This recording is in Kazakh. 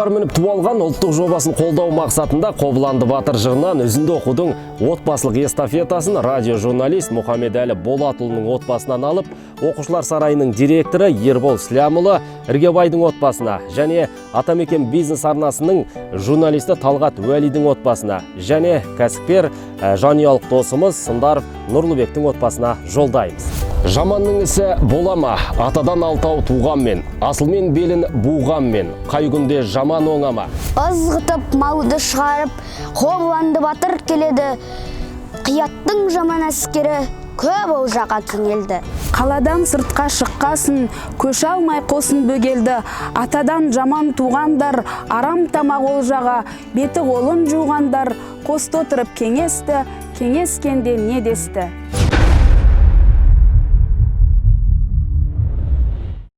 Тұлпар мініп туалған ұлттық жобасын қолдау мақсатында Қобыланды батыр жырынан үзінді оқудың отбасылық эстафетасын радиожурналист Мұхаммедәлі Болатұлының отбасынан алып, оқушылар сарайының директоры Ербол Слямұлы Іргебайдың отбасына және Атамекен бизнес арнасының журналисті Талғат Уәлидің отбасына және кәсіпкер жанұялық досымыз Сындаров Нұрлыбектің отбасына жолдаймыз. Жаманның ісі болама, атадан алтау туғанмен, асылмен белін буғанмен, қай күнде жаман оңама. Ызғытып малды шығарып, Қобыланды батыр келеді, қияттың жаман әскері көп ол жақа кеңелді. Қаладан сыртқа шыққасын, көше алмай қосын бөгелді, атадан жаман туғандар, арам тамақ олжаға, беті қолын жуғандар, қосты отырып кеңесті, кеңескенде не десті.